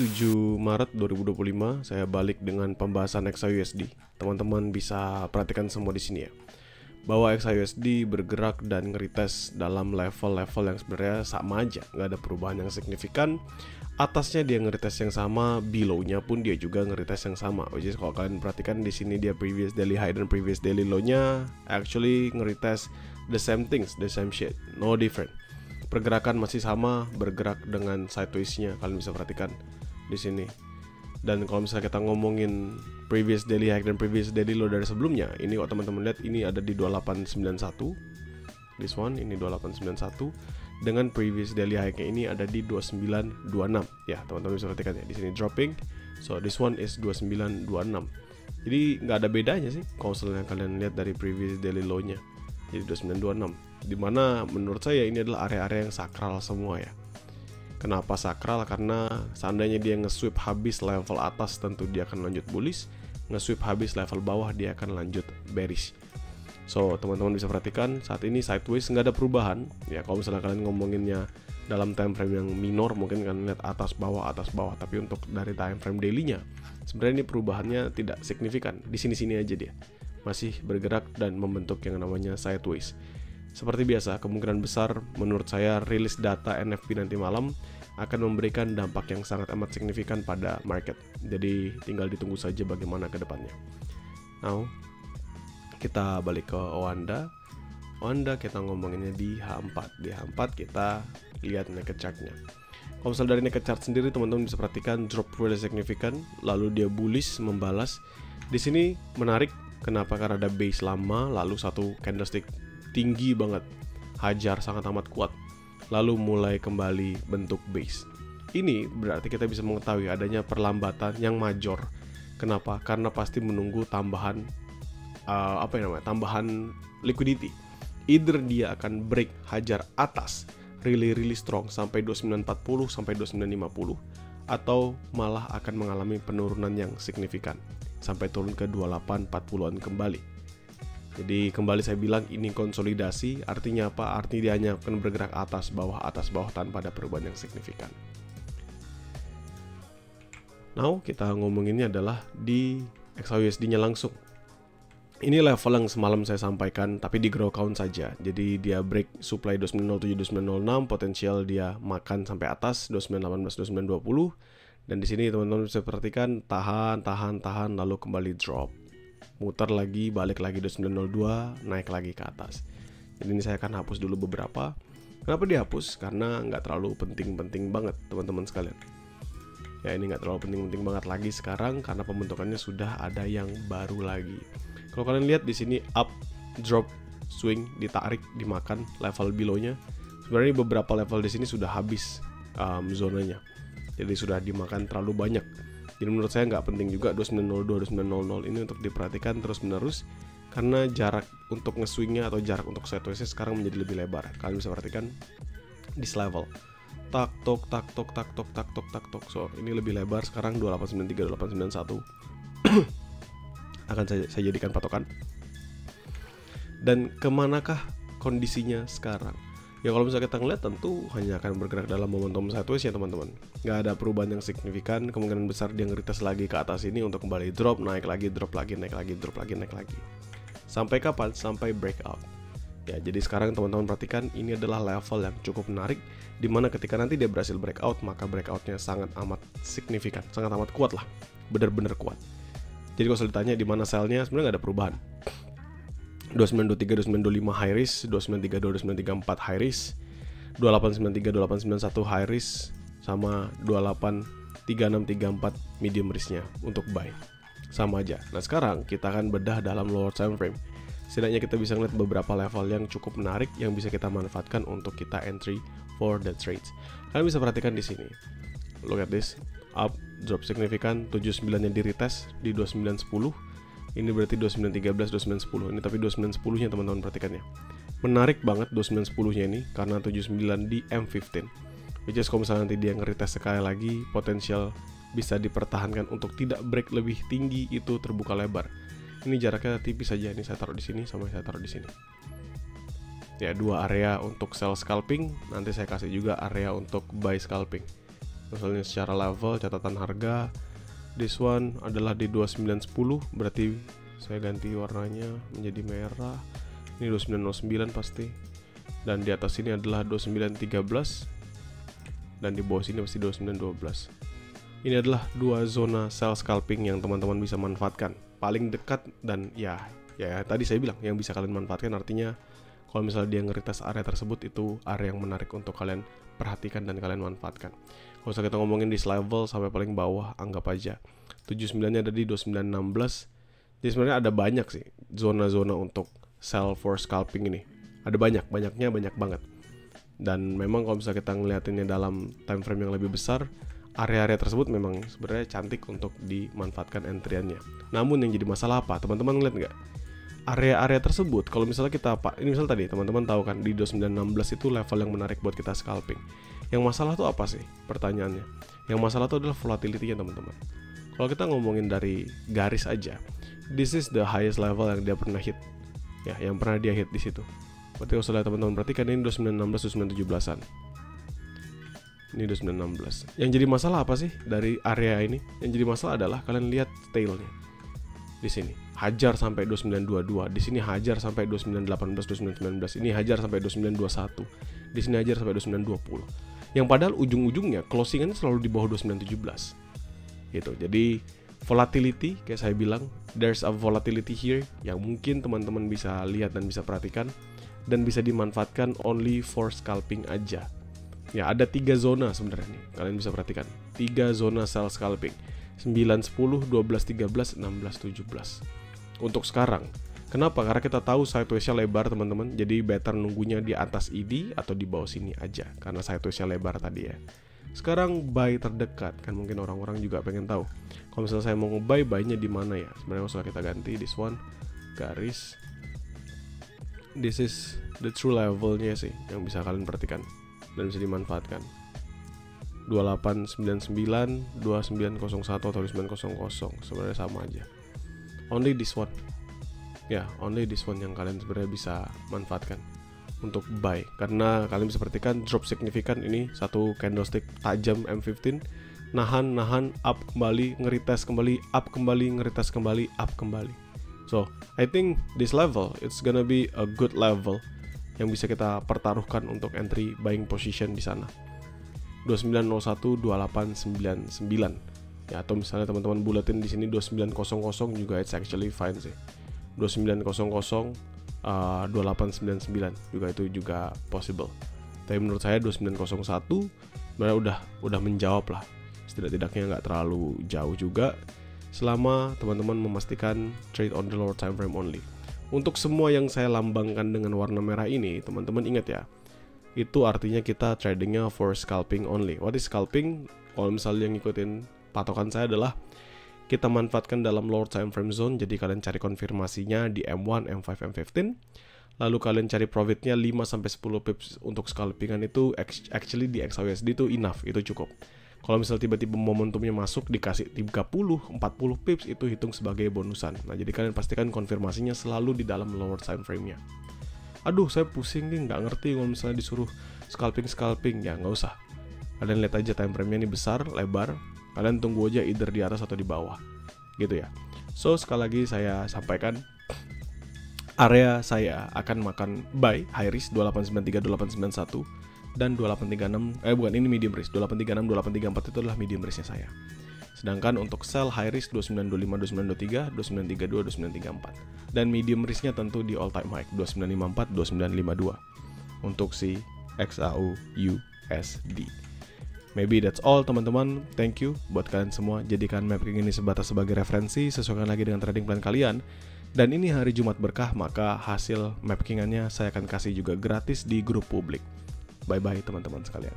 7 Maret 2025 saya balik dengan pembahasan XAUSD. Teman-teman bisa perhatikan semua di sini ya, bahwa XAUSD bergerak dan ngeretest dalam level-level yang sebenarnya sama aja, nggak ada perubahan yang signifikan. Atasnya dia ngeretest yang sama, below-nya pun dia juga ngeretest yang sama. Which is kalau kalian perhatikan di sini dia previous daily high dan previous daily low-nya actually ngeretest the same things, the same shit, no different. Pergerakan masih sama, bergerak dengan sideways-nya, kalian bisa perhatikan di sini. Dan kalau misalnya kita ngomongin previous daily high dan previous daily low dari sebelumnya, ini kalau teman-teman lihat ini ada di 2891. This one ini 2891 dengan previous daily high-nya ini ada di 2926. Ya, teman-teman bisa perhatikan ya, di sini dropping. So this one is 2926. Jadi nggak ada bedanya sih kalau misalnya kalian lihat dari previous daily low-nya. Jadi 2926. Dimana menurut saya ini adalah area-area yang sakral semua ya. Kenapa sakral? Karena seandainya dia nge-sweep habis level atas, tentu dia akan lanjut bullish. Nge-sweep habis level bawah, dia akan lanjut bearish. So teman-teman bisa perhatikan saat ini sideways, nggak ada perubahan ya. Kalau misalnya kalian ngomonginnya dalam time frame yang minor, mungkin kalian lihat atas bawah. Tapi untuk dari time frame daily-nya, sebenarnya ini perubahannya tidak signifikan. Di sini-sini aja dia masih bergerak dan membentuk yang namanya sideways. Seperti biasa, kemungkinan besar menurut saya rilis data NFP nanti malam akan memberikan dampak yang sangat amat signifikan pada market. Jadi tinggal ditunggu saja bagaimana ke depannya. Now, kita balik ke Oanda. Oanda kita ngomonginnya di H4. Di H4 kita lihat naked chart-nya. Kalau misalnya dari naked chart sendiri, teman-teman bisa perhatikan drop really signifikan, lalu dia bullish membalas. Di sini menarik, kenapa? Karena ada base lama, lalu satu candlestick tinggi banget, hajar sangat amat kuat, lalu mulai kembali bentuk base. Ini berarti kita bisa mengetahui adanya perlambatan yang major. Kenapa? Karena pasti menunggu tambahan tambahan liquidity. Either dia akan break hajar atas really strong sampai 2940 sampai 2950, atau malah akan mengalami penurunan yang signifikan sampai turun ke 2840-an kembali. Jadi kembali saya bilang ini konsolidasi, artinya apa? Artinya dia hanya akan bergerak atas bawah tanpa ada perubahan yang signifikan. Now kita ngomonginnya adalah di XAUSD-nya langsung. Ini level yang semalam saya sampaikan, tapi di grow count saja. Jadi dia break supply 2907, 2906, potensial dia makan sampai atas 2918, 2920. Dan di sini teman-teman bisa perhatikan tahan, lalu kembali drop. Muter lagi, balik lagi 2902, naik lagi ke atas. Jadi ini saya akan hapus dulu beberapa. Kenapa dihapus? Karena nggak terlalu penting-penting banget teman-teman sekalian. Ya ini nggak terlalu penting-penting banget lagi sekarang karena pembentukannya sudah ada yang baru lagi. Kalau kalian lihat di sini up, drop, swing, ditarik, dimakan level below-nya. Sebenarnya beberapa level di sini sudah habis zonanya. Jadi sudah dimakan terlalu banyak. Jadi menurut saya nggak penting juga 2902, 2900 ini untuk diperhatikan terus-menerus, karena jarak untuk nge-swingnya atau jarak untuk sideways sekarang menjadi lebih lebar. Kalian bisa perhatikan di level tak tok. So ini lebih lebar sekarang 2893, 2891 akan saya jadikan patokan. Dan kemanakah kondisinya sekarang? Ya kalau misalnya kita ngeliat, tentu hanya akan bergerak dalam momentum sideways ya teman-teman. Nggak ada perubahan yang signifikan. Kemungkinan besar dia ngeretest lagi ke atas ini untuk kembali drop, naik lagi, drop lagi, naik lagi, drop lagi, naik lagi. Sampai kapan? Sampai breakout. Ya jadi sekarang teman-teman perhatikan, ini adalah level yang cukup menarik, dimana ketika nanti dia berhasil breakout, maka breakoutnya sangat amat signifikan, sangat amat kuat lah, bener-bener kuat. Jadi kalau ditanya di mana sell-nya, sebenarnya nggak ada perubahan. 2923, 2925 high risk, 2932, 2934 high risk, 2893, 2891 high risk, sama 283634 medium risk-nya untuk buy. Sama aja. Nah sekarang kita akan bedah dalam lower time frame. Setidaknya kita bisa ngeliat beberapa level yang cukup menarik yang bisa kita manfaatkan untuk kita entry for the trades. Kalian bisa perhatikan di sini. Look at this. Up, drop signifikan, 79-nya di retest di 2910. Ini berarti 2913, 2910. Ini tapi 2910-nya teman-teman perhatikan ya. Menarik banget 2910-nya ini karena 79 di M15. Which is kalau misalnya nanti dia nge-retest sekali lagi, potensial bisa dipertahankan untuk tidak break lebih tinggi, itu terbuka lebar. Ini jaraknya tipis saja. Ini saya taruh di sini sama saya taruh di sini. Ya, dua area untuk sell scalping, nanti saya kasih juga area untuk buy scalping. Misalnya secara level catatan harga, this one adalah di 2910, berarti saya ganti warnanya menjadi merah. Ini 2909 pasti. Dan di atas ini adalah 2913, dan di bawah sini pasti 2912. Ini adalah dua zona sell scalping yang teman-teman bisa manfaatkan. Paling dekat dan ya tadi saya bilang yang bisa kalian manfaatkan, artinya kalau misalnya dia nge-retest area tersebut, itu area yang menarik untuk kalian perhatikan dan kalian manfaatkan. Kalau misalnya kita ngomongin di level sampai paling bawah, anggap aja 79-nya ada di 2916. Jadi sebenarnya ada banyak sih zona-zona untuk sell for scalping ini. Ada banyaknya banyak banget. Dan memang kalau misalnya kita ngeliatinnya dalam time frame yang lebih besar, area-area tersebut memang sebenarnya cantik untuk dimanfaatkan entry-annya. Namun yang jadi masalah apa? Teman-teman ngeliat nggak? Area-area tersebut, kalau misalnya kita ini misal tadi teman-teman tahu kan di 2916 itu level yang menarik buat kita scalping. Yang masalah tuh apa sih? Pertanyaannya. Yang masalah tuh adalah volatility-nya teman-teman. Kalau kita ngomongin dari garis aja, this is the highest level yang dia pernah hit. Ya, yang pernah dia hit di situ. Berarti kalau sudah teman-teman perhatikan, ini 2916, 2917-an. Ini 2916. Yang jadi masalah apa sih dari area ini? Yang jadi masalah adalah kalian lihat tailnya. Di sini hajar sampai 2922, di sini hajar sampai 2918, 2919, ini hajar sampai 2921, di sini hajar sampai 2920. Yang padahal ujung-ujungnya closingannya selalu di bawah 2917. Gitu. Jadi volatility, kayak saya bilang, there's a volatility here yang mungkin teman-teman bisa lihat dan bisa perhatikan dan bisa dimanfaatkan only for scalping aja. Ya, ada 3 zona sebenarnya nih. Kalian bisa perhatikan. 3 zona sell scalping. 9, 10, 12, 13, 16, 17. Untuk sekarang. Kenapa? Karena kita tahu sideways-nya lebar, teman-teman. Jadi better nunggunya di atas ID atau di bawah sini aja. Karena sideways-nya lebar tadi ya. Sekarang buy terdekat. Kan mungkin orang-orang juga pengen tahu. Kalau misalnya saya mau nge-buy, buy-nya di mana ya? Sebenarnya kalau kita ganti this one, garis. This is the true level-nya sih yang bisa kalian perhatikan dan bisa dimanfaatkan. 2899, 2901 atau 2900 sebenarnya sama aja. Only this one. Ya, only this one yang kalian sebenarnya bisa manfaatkan untuk buy, karena kalian bisa perhatikan drop signifikan ini satu candlestick tajam M15, nahan, up kembali, nge-retest kembali, up kembali, nge-retest kembali, up kembali. So, I think this level it's gonna be a good level yang bisa kita pertaruhkan untuk entry buying position di sana. 2901, 2899. Ya, atau misalnya teman-teman buletin di sini 2900 juga it's actually fine sih. 2900, 2899 juga itu juga possible. Tapi menurut saya 2901 sebenarnya udah menjawab lah. Setidak-tidaknya nggak terlalu jauh juga selama teman-teman memastikan trade on the lower time frame only. Untuk semua yang saya lambangkan dengan warna merah ini, teman-teman ingat ya, itu artinya kita tradingnya for scalping only. What is scalping? Kalau misalnya yang ngikutin patokan saya adalah kita manfaatkan dalam lower time frame zone. Jadi kalian cari konfirmasinya di M1, M5, M15. Lalu kalian cari profitnya 5-10 pips untuk scalpingan itu actually di XAUSD itu enough, itu cukup. Kalau misalnya tiba-tiba momentumnya masuk dikasih 30-40 pips itu hitung sebagai bonusan. Nah, jadi kalian pastikan konfirmasinya selalu di dalam lower time frame-nya. Aduh, saya pusing nih, nggak ngerti kalau misalnya disuruh scalping, ya nggak usah. Kalian lihat aja time frame-nya ini besar, lebar. Kalian tunggu aja either di atas atau di bawah, gitu ya. So, sekali lagi saya sampaikan, area saya akan makan buy high risk 2893, 2891 dan 2836. Bukan, ini medium risk. 2836, 2834 itu adalah medium risknya saya. Sedangkan untuk sell high risk 2925, 2923, 2932, 2934. Dan medium risknya tentu di all time high 2954, 2952 untuk si XAU USD. Maybe that's all teman-teman. Thank you buat kalian semua. Jadikan mapping ini sebatas sebagai referensi, sesuaikan lagi dengan trading plan kalian. Dan ini hari Jumat berkah, maka hasil mappingannya saya akan kasih juga gratis di grup publik. Bye-bye teman-teman sekalian.